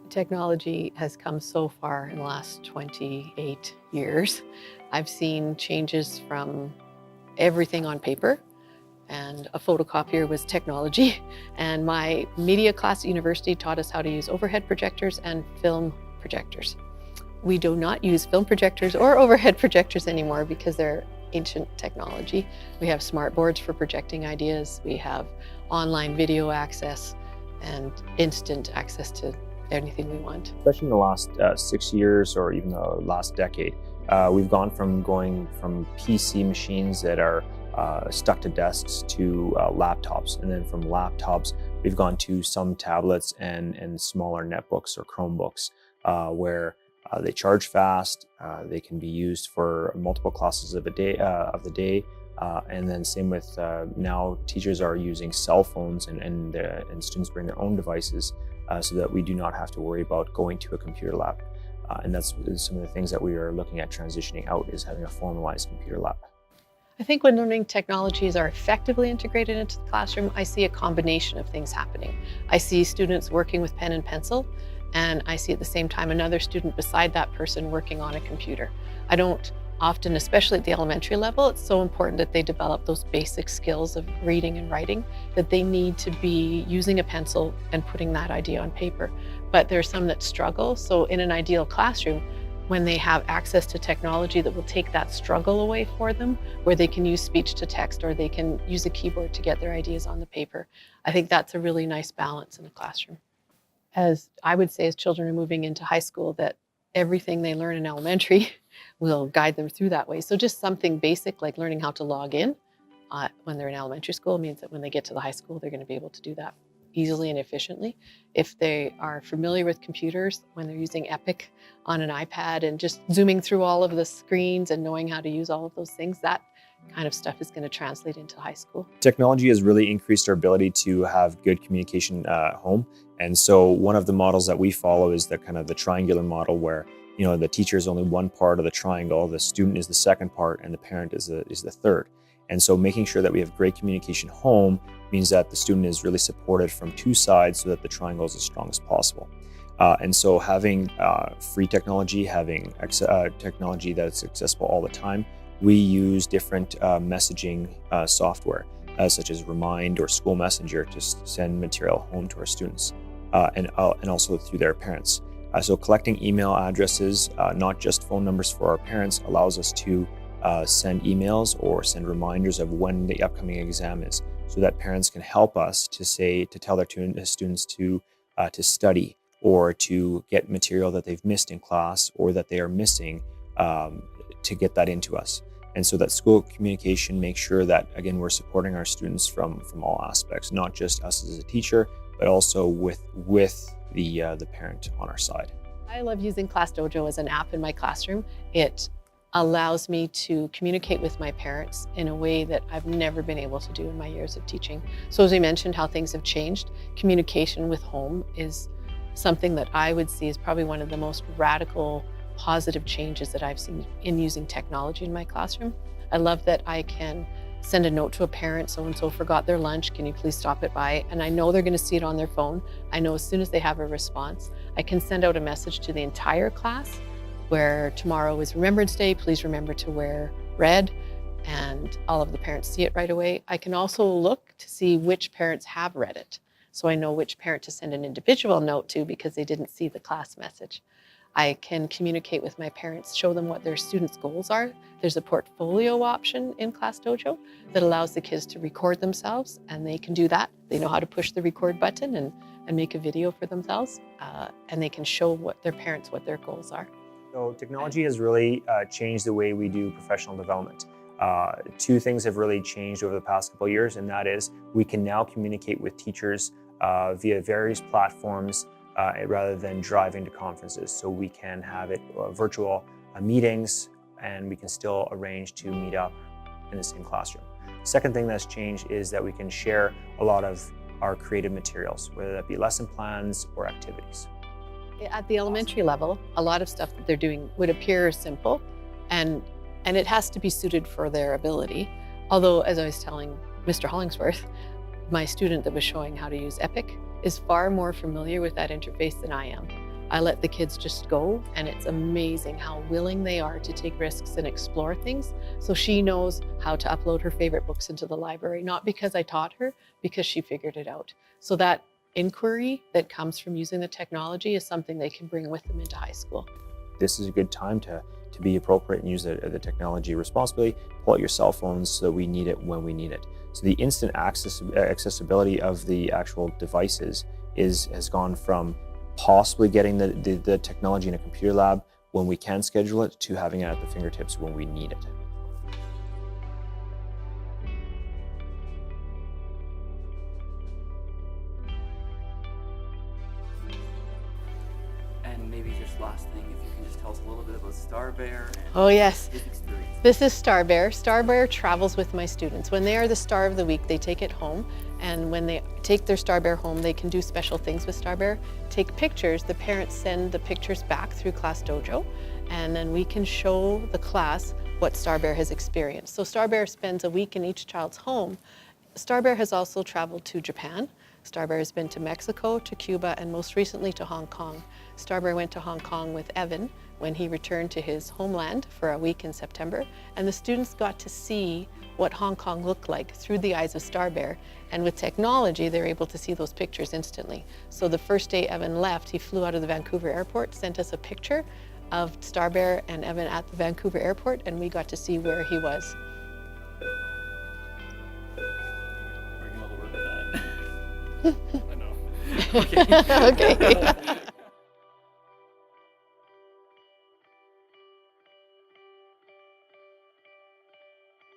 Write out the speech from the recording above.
Technology has come so far in the last 28 years. I've seen changes from everything on paper, and a photocopier was technology. And my media class at university taught us how to use overhead projectors and film projectors. We do not use film projectors or overhead projectors anymore because they're ancient technology. We have smart boards for projecting ideas. We have online video access and instant access to anything we want. Especially in the last 6 years or even the last decade, we've gone from PC machines that are stuck to desks to laptops. And then from laptops, we've gone to some tablets and smaller netbooks or Chromebooks where they charge fast, they can be used for multiple classes of the day. And then same with now teachers are using cell phones and students bring their own devices so that we do not have to worry about going to a computer lab. And that's some of the things that we are looking at transitioning out, is having a formalized computer lab. I think when learning technologies are effectively integrated into the classroom, I see a combination of things happening. I see students working with pen and pencil, and I see at the same time another student beside that person working on a computer. I don't often, especially at the elementary level, it's so important that they develop those basic skills of reading and writing, that they need to be using a pencil and putting that idea on paper. But there are some that struggle. So in an ideal classroom, when they have access to technology that will take that struggle away for them, where they can use speech to text or they can use a keyboard to get their ideas on the paper, I think that's a really nice balance in the classroom. As I would say, as children are moving into high school, that everything they learn in elementary will guide them through that way. So just something basic like learning how to log in when they're in elementary school means that when they get to the high school, they're going to be able to do that easily and efficiently. If they are familiar with computers, when they're using Epic on an iPad and just zooming through all of the screens and knowing how to use all of those things, that kind of stuff is going to translate into high school. Technology has really increased our ability to have good communication at home. And so one of the models that we follow is the kind of the triangular model where, you know, the teacher is only one part of the triangle, the student is the second part, and the parent is the third. And so making sure that we have great communication home means that the student is really supported from two sides so that the triangle is as strong as possible. And so having free technology, having technology that's accessible all the time, we use different messaging software, such as Remind or School Messenger, to send material home to our students and also through their parents. So collecting email addresses, not just phone numbers for our parents, allows us to send emails or send reminders of when the upcoming exam is, so that parents can help us to tell their students to study or to get material that they've missed in class or that they are missing, to get that into us. And so that school communication makes sure that, again, we're supporting our students from all aspects, not just us as a teacher, but also with the parent on our side. I love using Class Dojo as an app in my classroom. It allows me to communicate with my parents in a way that I've never been able to do in my years of teaching. So as we mentioned, how things have changed, communication with home is something that I would see as probably one of the most radical positive changes that I've seen in using technology in my classroom. I love that I can send a note to a parent, so-and-so forgot their lunch, can you please stop it by? And I know they're going to see it on their phone. I know as soon as they have a response, I can send out a message to the entire class where tomorrow is Remembrance Day, please remember to wear red, and all of the parents see it right away. I can also look to see which parents have read it, so I know which parent to send an individual note to because they didn't see the class message. I can communicate with my parents, show them what their students' goals are. There's a portfolio option in Class Dojo that allows the kids to record themselves, and they can do that. They know how to push the record button and make a video for themselves, and they can show their parents what their goals are. So technology has really changed the way we do professional development. Two things have really changed over the past couple of years, and that is we can now communicate with teachers via various platforms rather than driving to conferences. So we can have it virtual meetings, and we can still arrange to meet up in the same classroom. Second thing that's changed is that we can share a lot of our creative materials, whether that be lesson plans or activities. At the elementary level, a lot of stuff that they're doing would appear simple, and it has to be suited for their ability. Although, as I was telling Mr. Hollingsworth, my student that was showing how to use Epic is far more familiar with that interface than I am. I let the kids just go, and it's amazing how willing they are to take risks and explore things. So she knows how to upload her favorite books into the library, not because I taught her, because she figured it out. So that inquiry that comes from using the technology is something they can bring with them into high school. This is a good time to be appropriate and use the technology responsibly. Pull out your cell phones so that we need it when we need it. So the instant accessibility of the actual devices has gone from possibly getting the technology in a computer lab when we can schedule it to having it at the fingertips when we need it. And maybe just last thing, if you can just tell us a little bit about Star Bear and Oh yes, his experience. this is Star Bear. Star Bear travels with my students. When they are the star of the week, they take it home. And when they take their Star Bear home, they can do special things with Star Bear. Take pictures, the parents send the pictures back through Class Dojo, and then we can show the class what Star Bear has experienced. So Star Bear spends a week in each child's home. Star Bear has also traveled to Japan. Star Bear has been to Mexico, to Cuba, and most recently to Hong Kong. Star Bear went to Hong Kong with Evan when he returned to his homeland for a week in September, and the students got to see what Hong Kong looked like through the eyes of Star Bear. And with technology, they're able to see those pictures instantly. So the first day Evan left, he flew out of the Vancouver airport, sent us a picture of Star Bear and Evan at the Vancouver airport, and we got to see where he was. We're gonna work with that. I know. Okay. Okay.